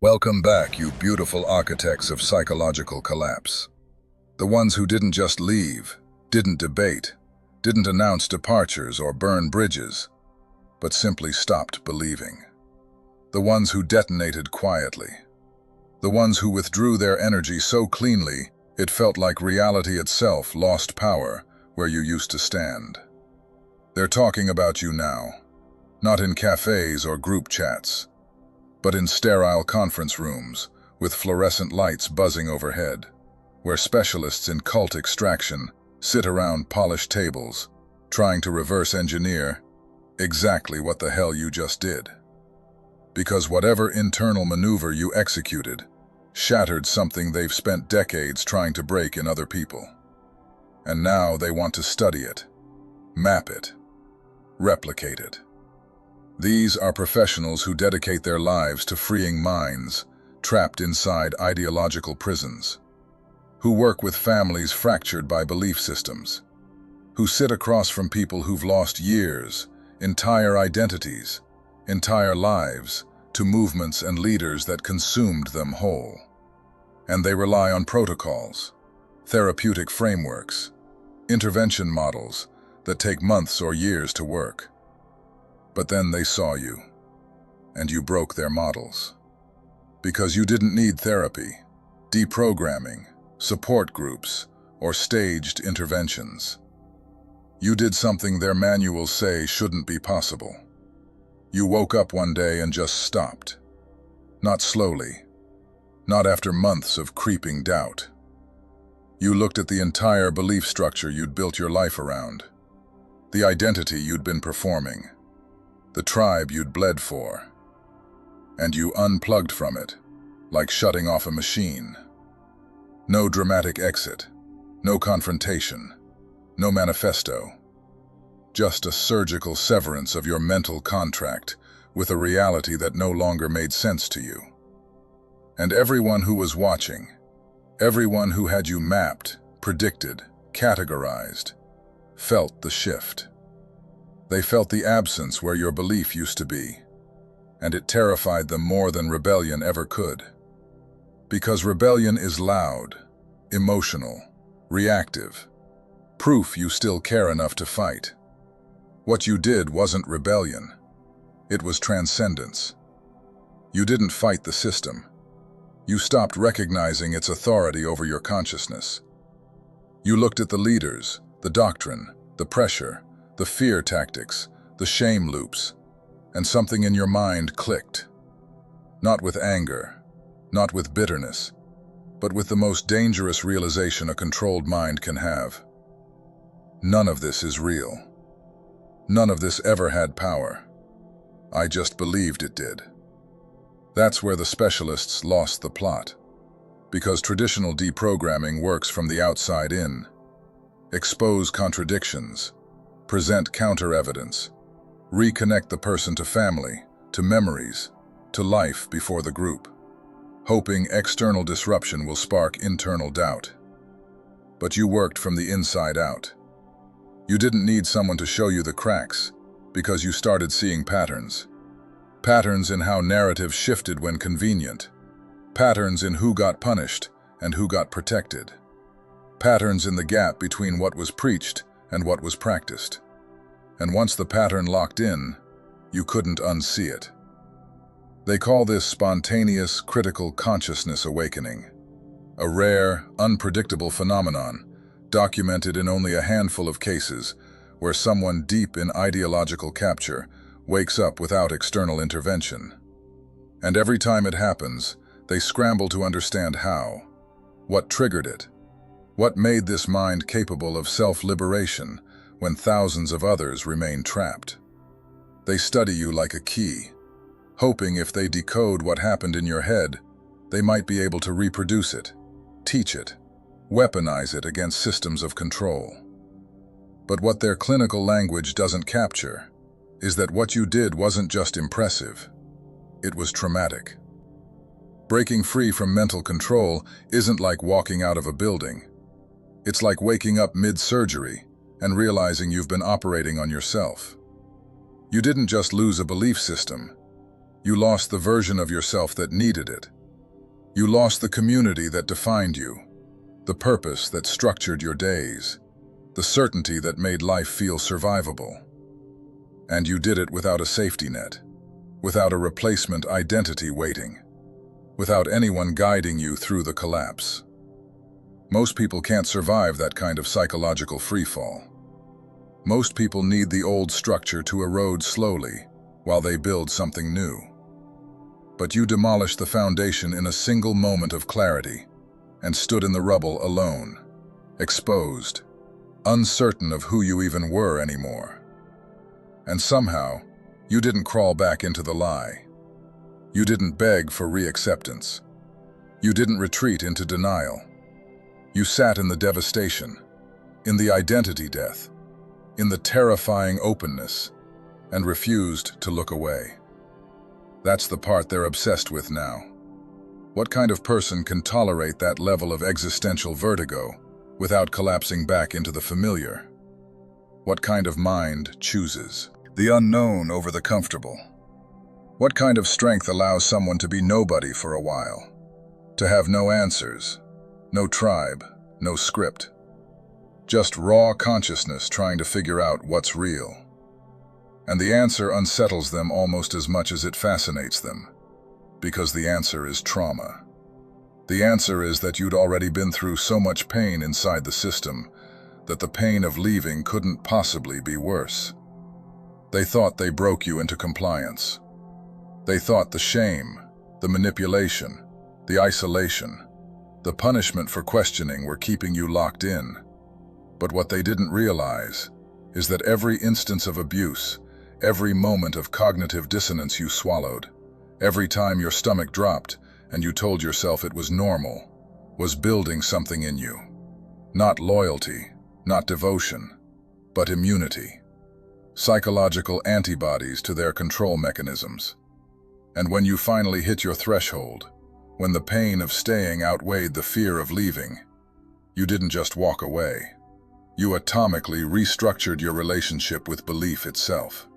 Welcome back, you beautiful architects of psychological collapse. The ones who didn't just leave, didn't debate, didn't announce departures or burn bridges, but simply stopped believing. The ones who detonated quietly. The ones who withdrew their energy so cleanly it felt like reality itself lost power where you used to stand. They're talking about you now, not in cafes or group chats, but in sterile conference rooms with fluorescent lights buzzing overhead, where specialists in cult extraction sit around polished tables, trying to reverse engineer exactly what the hell you just did. Because whatever internal maneuver you executed shattered something they've spent decades trying to break in other people. And now they want to study it, map it, replicate it. These are professionals who dedicate their lives to freeing minds trapped inside ideological prisons, who work with families fractured by belief systems, who sit across from people who've lost years, entire identities, entire lives to movements and leaders that consumed them whole. And they rely on protocols, therapeutic frameworks, intervention models that take months or years to work. But then they saw you, and you broke their models. Because you didn't need therapy, deprogramming, support groups, or staged interventions. You did something their manuals say shouldn't be possible. You woke up one day and just stopped. Not slowly, not after months of creeping doubt. You looked at the entire belief structure you'd built your life around, the identity you'd been performing, the tribe you'd bled for, and you unplugged from it, like shutting off a machine. No dramatic exit, no confrontation, no manifesto. Just a surgical severance of your mental contract with a reality that no longer made sense to you. And everyone who was watching, everyone who had you mapped, predicted, categorized, felt the shift. They felt the absence where your belief used to be, and it terrified them more than rebellion ever could. Because rebellion is loud, emotional, reactive, proof you still care enough to fight. What you did wasn't rebellion, it was transcendence. You didn't fight the system. You stopped recognizing its authority over your consciousness. You looked at the leaders, the doctrine, the pressure, the fear tactics, the shame loops, and something in your mind clicked. Not with anger, not with bitterness, but with the most dangerous realization a controlled mind can have. None of this is real. None of this ever had power. I just believed it did. That's where the specialists lost the plot. Because traditional deprogramming works from the outside in. Expose contradictions, present counter-evidence, reconnect the person to family, to memories, to life before the group, hoping external disruption will spark internal doubt. But you worked from the inside out. You didn't need someone to show you the cracks, because you started seeing patterns. Patterns in how narrative shifted when convenient. Patterns in who got punished and who got protected. Patterns in the gap between what was preached and what was practiced. And once the pattern locked in, you couldn't unsee it. They call this spontaneous critical consciousness awakening, a rare, unpredictable phenomenon documented in only a handful of cases where someone deep in ideological capture wakes up without external intervention. And every time it happens, they scramble to understand how, what triggered it, what made this mind capable of self-liberation when thousands of others remain trapped. They study you like a key, hoping if they decode what happened in your head, they might be able to reproduce it, teach it, weaponize it against systems of control. But what their clinical language doesn't capture is that what you did wasn't just impressive, it was traumatic. Breaking free from mental control isn't like walking out of a building. It's like waking up mid-surgery and realizing you've been operating on yourself. You didn't just lose a belief system, you lost the version of yourself that needed it. You lost the community that defined you, the purpose that structured your days, the certainty that made life feel survivable. And you did it without a safety net, without a replacement identity waiting, without anyone guiding you through the collapse. Most people can't survive that kind of psychological freefall. Most people need the old structure to erode slowly while they build something new. But you demolished the foundation in a single moment of clarity and stood in the rubble alone, exposed, uncertain of who you even were anymore. And somehow, you didn't crawl back into the lie. You didn't beg for reacceptance. You didn't retreat into denial. You sat in the devastation, in the identity death, in the terrifying openness, and refused to look away. That's the part they're obsessed with now. What kind of person can tolerate that level of existential vertigo without collapsing back into the familiar? What kind of mind chooses the unknown over the comfortable? What kind of strength allows someone to be nobody for a while? To have no answers, no tribe, no script. Just raw consciousness trying to figure out what's real. And the answer unsettles them almost as much as it fascinates them, because the answer is trauma. The answer is that you'd already been through so much pain inside the system that the pain of leaving couldn't possibly be worse. They thought they broke you into compliance. They thought the shame, the manipulation, the isolation, the punishment for questioning were keeping you locked in. But what they didn't realize is that every instance of abuse, every moment of cognitive dissonance you swallowed, every time your stomach dropped and you told yourself it was normal, was building something in you. Not loyalty, not devotion, but immunity. Psychological antibodies to their control mechanisms. And when you finally hit your threshold, when the pain of staying outweighed the fear of leaving, you didn't just walk away. You atomically restructured your relationship with belief itself.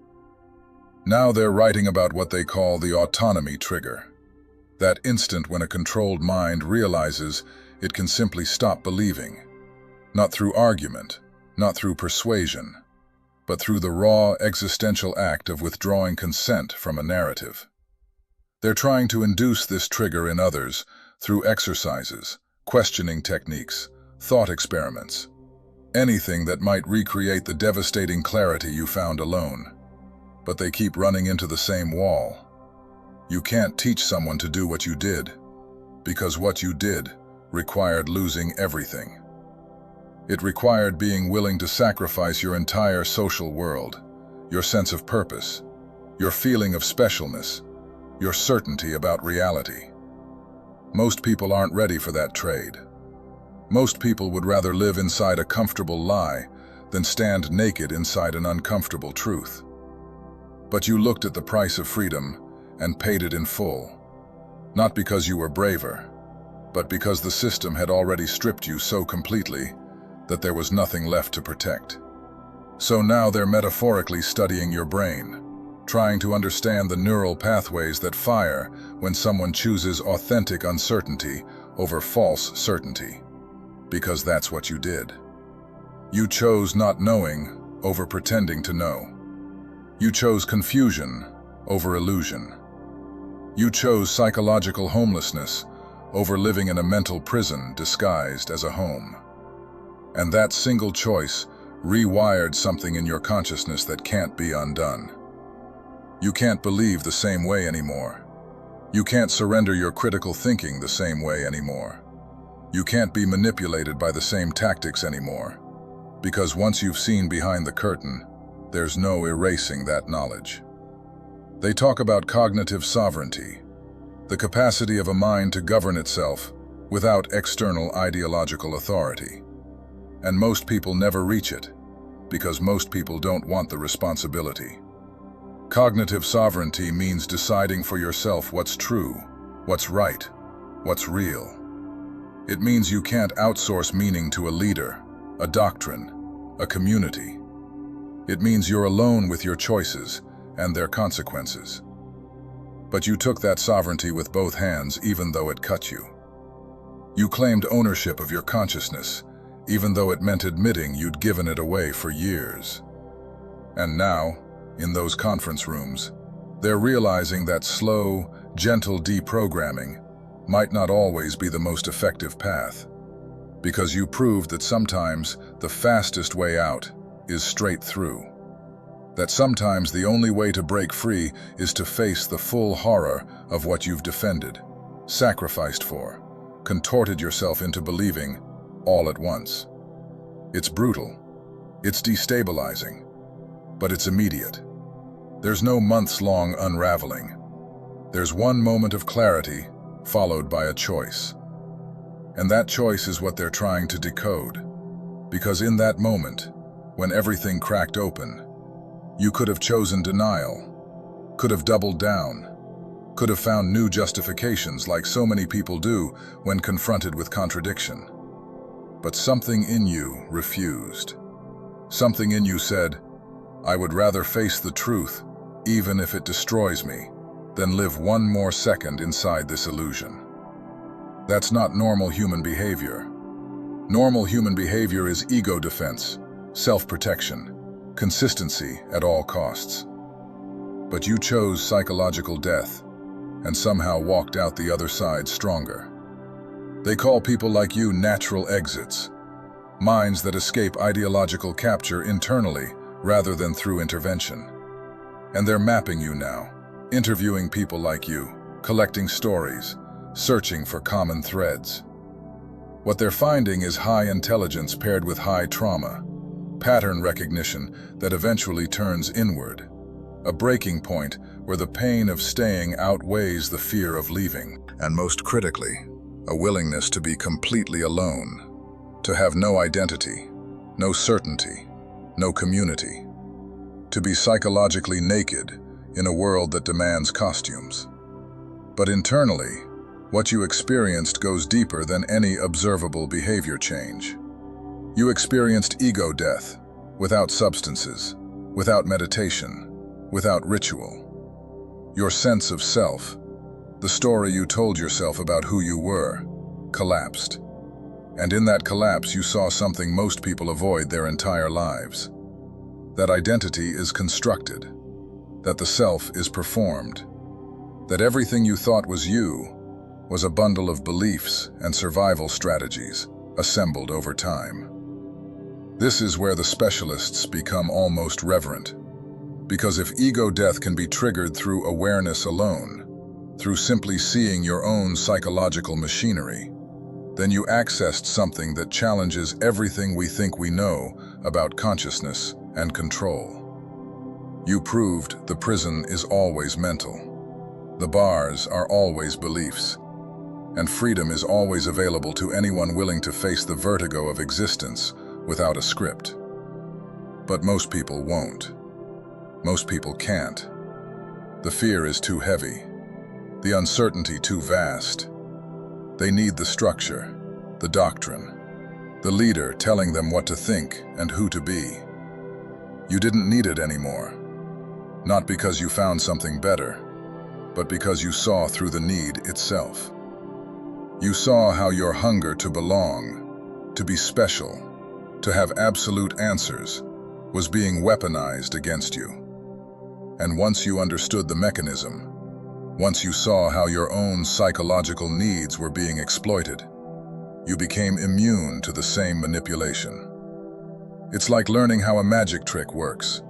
Now they're writing about what they call the autonomy trigger. That instant when a controlled mind realizes it can simply stop believing. Not through argument, not through persuasion, but through the raw existential act of withdrawing consent from a narrative. They're trying to induce this trigger in others through exercises, questioning techniques, thought experiments, anything that might recreate the devastating clarity you found alone. But they keep running into the same wall. You can't teach someone to do what you did, because what you did required losing everything. It required being willing to sacrifice your entire social world, your sense of purpose, your feeling of specialness, your certainty about reality. Most people aren't ready for that trade. Most people would rather live inside a comfortable lie than stand naked inside an uncomfortable truth. But you looked at the price of freedom and paid it in full. Not because you were braver, but because the system had already stripped you so completely that there was nothing left to protect. So now they're metaphorically studying your brain, trying to understand the neural pathways that fire when someone chooses authentic uncertainty over false certainty. Because that's what you did. You chose not knowing over pretending to know. You chose confusion over illusion. You chose psychological homelessness over living in a mental prison disguised as a home. And that single choice rewired something in your consciousness that can't be undone. You can't believe the same way anymore. You can't surrender your critical thinking the same way anymore. You can't be manipulated by the same tactics anymore. Because once you've seen behind the curtain, there's no erasing that knowledge. They talk about cognitive sovereignty, the capacity of a mind to govern itself without external ideological authority. And most people never reach it, because most people don't want the responsibility. Cognitive sovereignty means deciding for yourself what's true, what's right, what's real. It means you can't outsource meaning to a leader, a doctrine, a community. It means you're alone with your choices and their consequences. But you took that sovereignty with both hands even though it cut you. You claimed ownership of your consciousness, even though it meant admitting you'd given it away for years. And now, in those conference rooms, they're realizing that slow, gentle deprogramming might not always be the most effective path, because you proved that sometimes the fastest way out is straight through. That sometimes the only way to break free is to face the full horror of what you've defended, sacrificed for, contorted yourself into believing all at once. It's brutal, it's destabilizing, but it's immediate. There's no months-long unraveling. There's one moment of clarity followed by a choice. And that choice is what they're trying to decode. Because in that moment, when everything cracked open, you could have chosen denial, could have doubled down, could have found new justifications like so many people do when confronted with contradiction. But something in you refused. Something in you said, I would rather face the truth, even if it destroys me, than live one more second inside this illusion. That's not normal human behavior. Normal human behavior is ego defense, self-protection, consistency at all costs. But you chose psychological death and somehow walked out the other side stronger. They call people like you natural exits, minds that escape ideological capture internally rather than through intervention. And they're mapping you now, interviewing people like you, collecting stories, searching for common threads. What they're finding is high intelligence paired with high trauma, pattern recognition that eventually turns inward, a breaking point where the pain of staying outweighs the fear of leaving. And most critically, a willingness to be completely alone, to have no identity, no certainty, no community, to be psychologically naked in a world that demands costumes. But internally, what you experienced goes deeper than any observable behavior change. You experienced ego death, without substances, without meditation, without ritual. Your sense of self, the story you told yourself about who you were, collapsed. And in that collapse you saw something most people avoid their entire lives. That identity is constructed, that the self is performed, that everything you thought was you was a bundle of beliefs and survival strategies assembled over time. This is where the specialists become almost reverent, because if ego death can be triggered through awareness alone, through simply seeing your own psychological machinery, then you accessed something that challenges everything we think we know about consciousness and control. You proved the prison is always mental. The bars are always beliefs. And freedom is always available to anyone willing to face the vertigo of existence without a script. But most people won't. Most people can't. The fear is too heavy, the uncertainty too vast. They need the structure, the doctrine, the leader telling them what to think and who to be. You didn't need it anymore. Not because you found something better, but because you saw through the need itself. You saw how your hunger to belong, to be special, to have absolute answers, was being weaponized against you. And once you understood the mechanism, once you saw how your own psychological needs were being exploited, you became immune to the same manipulation. It's like learning how a magic trick works.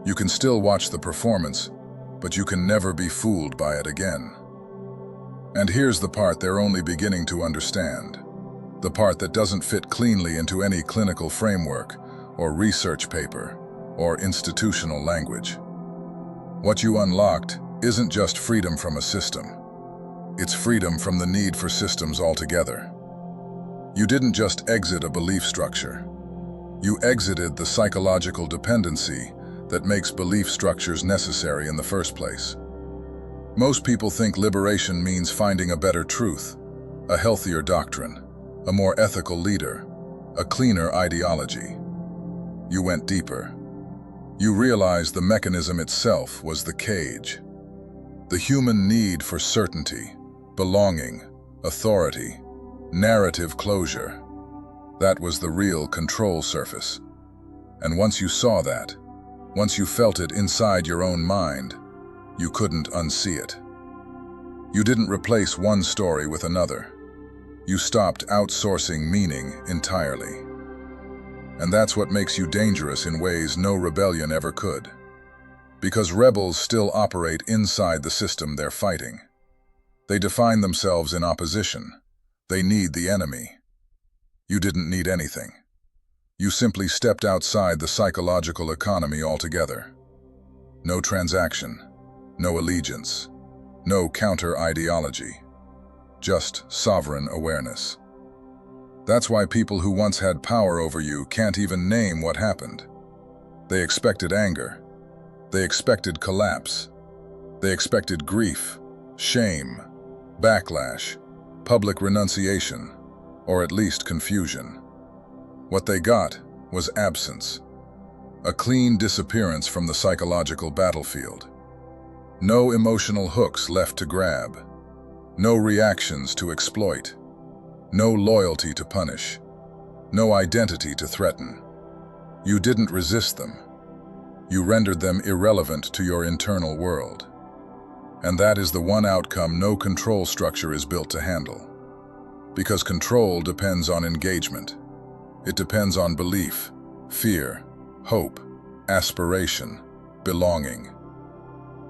You can still watch the performance, but you can never be fooled by it again. And here's the part they're only beginning to understand, the part that doesn't fit cleanly into any clinical framework or research paper or institutional language. What you unlocked isn't just freedom from a system. It's freedom from the need for systems altogether. You didn't just exit a belief structure. You exited the psychological dependency that makes belief structures necessary in the first place. Most people think liberation means finding a better truth, a healthier doctrine, a more ethical leader, a cleaner ideology. You went deeper. You realized the mechanism itself was the cage. The human need for certainty, belonging, authority, narrative closure. That was the real control surface. And once you saw that, once you felt it inside your own mind, you couldn't unsee it. You didn't replace one story with another. You stopped outsourcing meaning entirely. And that's what makes you dangerous in ways no rebellion ever could. Because rebels still operate inside the system they're fighting. They define themselves in opposition. They need the enemy. You didn't need anything. You simply stepped outside the psychological economy altogether. No transaction, no allegiance, no counter-ideology, just sovereign awareness. That's why people who once had power over you can't even name what happened. They expected anger. They expected collapse. They expected grief, shame, backlash, public renunciation, or at least confusion. What they got was absence, a clean disappearance from the psychological battlefield. No emotional hooks left to grab, no reactions to exploit, no loyalty to punish, no identity to threaten. You didn't resist them. You rendered them irrelevant to your internal world. And that is the one outcome no control structure is built to handle. Because control depends on engagement. It depends on belief, fear, hope, aspiration, belonging.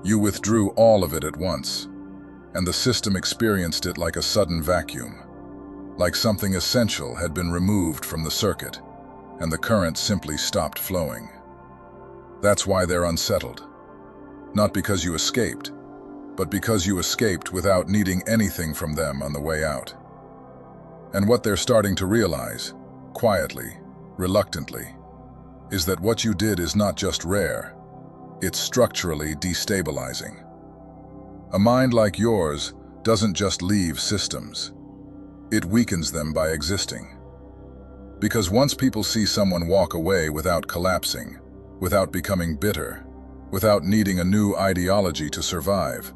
You withdrew all of it at once, and the system experienced it like a sudden vacuum, like something essential had been removed from the circuit, and the current simply stopped flowing. That's why they're unsettled. Not because you escaped, but because you escaped without needing anything from them on the way out. And what they're starting to realize, quietly, reluctantly, is that what you did is not just rare, it's structurally destabilizing. A mind like yours doesn't just leave systems, it weakens them by existing. Because once people see someone walk away without collapsing, without becoming bitter, without needing a new ideology to survive,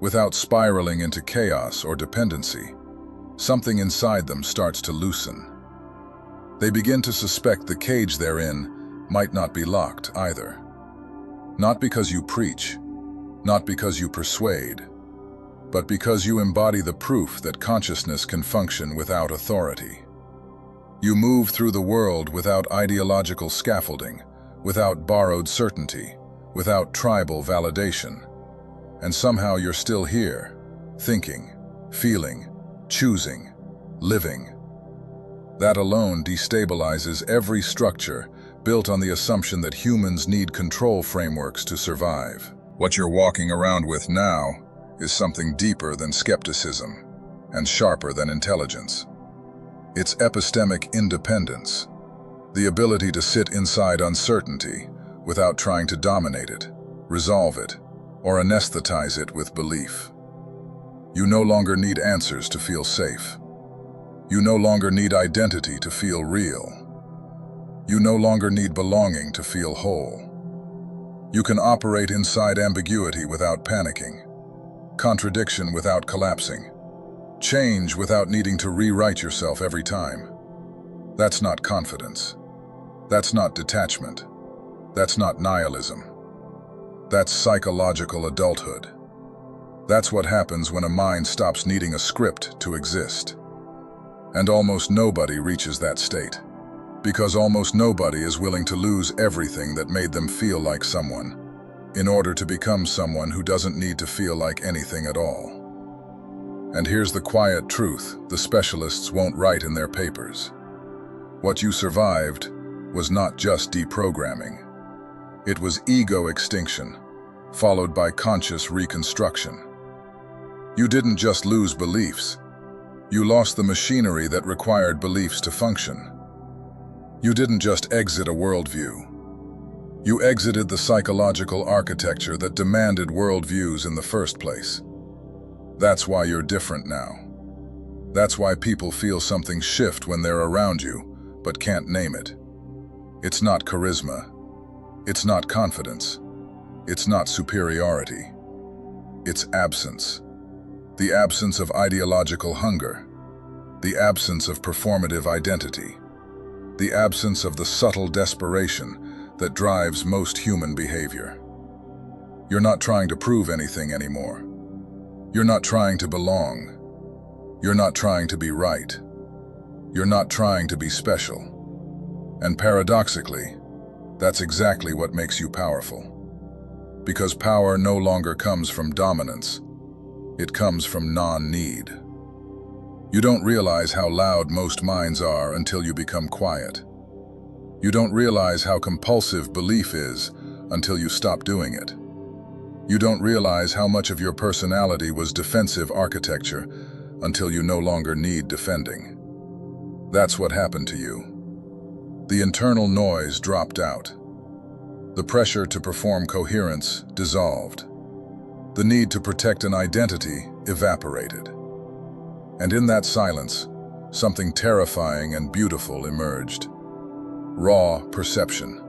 without spiraling into chaos or dependency, something inside them starts to loosen. They begin to suspect the cage they're in might not be locked either. Not because you preach, not because you persuade, but because you embody the proof that consciousness can function without authority. You move through the world without ideological scaffolding, without borrowed certainty, without tribal validation. And somehow you're still here, thinking, feeling, choosing, living. That alone destabilizes every structure built on the assumption that humans need control frameworks to survive. What you're walking around with now is something deeper than skepticism and sharper than intelligence. It's epistemic independence, the ability to sit inside uncertainty without trying to dominate it, resolve it, or anesthetize it with belief. You no longer need answers to feel safe. You no longer need identity to feel real. You no longer need belonging to feel whole. You can operate inside ambiguity without panicking, contradiction without collapsing, change without needing to rewrite yourself every time. That's not confidence. That's not detachment. That's not nihilism. That's psychological adulthood. That's what happens when a mind stops needing a script to exist. And almost nobody reaches that state, because almost nobody is willing to lose everything that made them feel like someone, in order to become someone who doesn't need to feel like anything at all. And here's the quiet truth the specialists won't write in their papers. What you survived was not just deprogramming. It was ego extinction, followed by conscious reconstruction. You didn't just lose beliefs. You lost the machinery that required beliefs to function. You didn't just exit a worldview. You exited the psychological architecture that demanded worldviews in the first place. That's why you're different now. That's why people feel something shift when they're around you, but can't name it. It's not charisma. It's not confidence. It's not superiority. its absence. The absence of ideological hunger. The absence of performative identity. The absence of the subtle desperation that drives most human behavior. You're not trying to prove anything anymore. You're not trying to belong. You're not trying to be right. You're not trying to be special. And paradoxically, that's exactly what makes you powerful. Because power no longer comes from dominance. It comes from non-need. You don't realize how loud most minds are until you become quiet. You don't realize how compulsive belief is until you stop doing it. You don't realize how much of your personality was defensive architecture until you no longer need defending. That's what happened to you. The internal noise dropped out. The pressure to perform coherence dissolved. The need to protect an identity evaporated. And in that silence, something terrifying and beautiful emerged. Raw perception.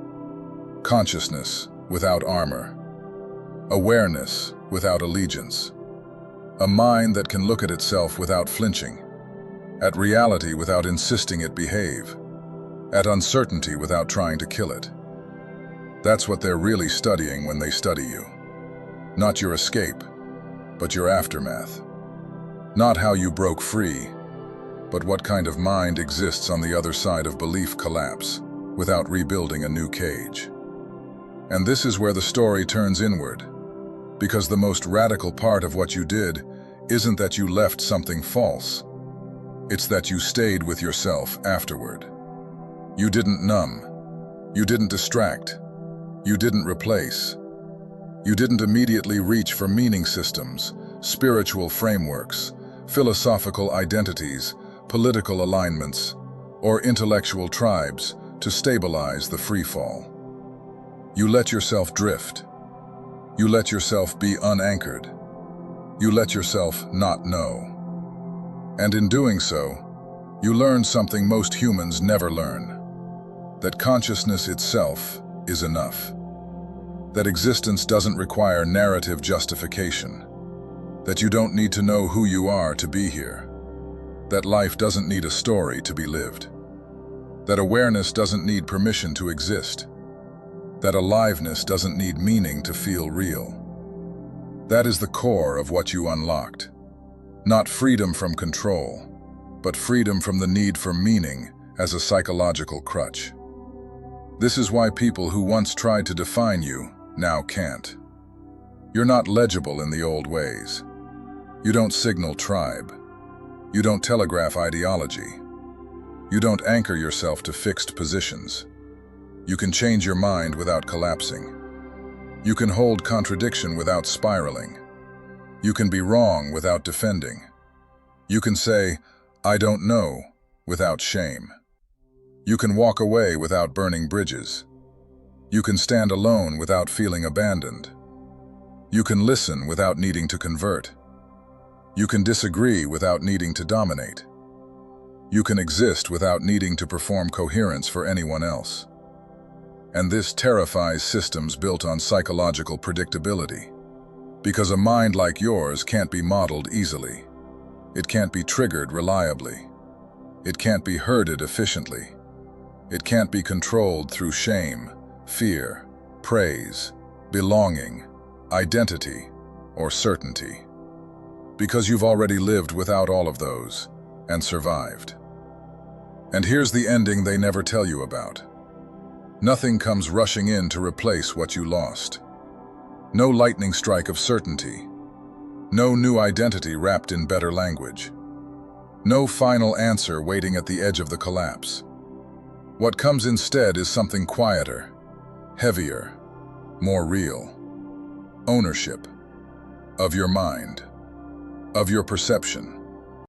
Consciousness without armor. Awareness without allegiance. A mind that can look at itself without flinching. At reality without insisting it behave. At uncertainty without trying to kill it. That's what they're really studying when they study you. Not your escape, but your aftermath. Not how you broke free, but what kind of mind exists on the other side of belief collapse without rebuilding a new cage. And this is where the story turns inward, because the most radical part of what you did isn't that you left something false. It's that you stayed with yourself afterward. You didn't numb. You didn't distract. You didn't replace. You didn't immediately reach for meaning systems, spiritual frameworks, philosophical identities, political alignments, or intellectual tribes to stabilize the freefall. You let yourself drift. You let yourself be unanchored. You let yourself not know. And in doing so, you learn something most humans never learn: that consciousness itself is enough. That existence doesn't require narrative justification. That you don't need to know who you are to be here. That life doesn't need a story to be lived. That awareness doesn't need permission to exist. That aliveness doesn't need meaning to feel real. That is the core of what you unlocked. Not freedom from control, but freedom from the need for meaning as a psychological crutch. This is why people who once tried to define you now can't. You're not legible in the old ways. You don't signal tribe. You don't telegraph ideology. You don't anchor yourself to fixed positions. You can change your mind without collapsing. You can hold contradiction without spiraling. You can be wrong without defending. You can say, "I don't know," without shame. You can walk away without burning bridges. You can stand alone without feeling abandoned. You can listen without needing to convert. You can disagree without needing to dominate. You can exist without needing to perform coherence for anyone else. And this terrifies systems built on psychological predictability. Because a mind like yours can't be modeled easily. It can't be triggered reliably. It can't be herded efficiently. It can't be controlled through shame, fear, praise, belonging, identity, or certainty. Because you've already lived without all of those, and survived. And here's the ending they never tell you about. Nothing comes rushing in to replace what you lost. No lightning strike of certainty. No new identity wrapped in better language. No final answer waiting at the edge of the collapse. What comes instead is something quieter, heavier, more real. Ownership of your mind, of your perception,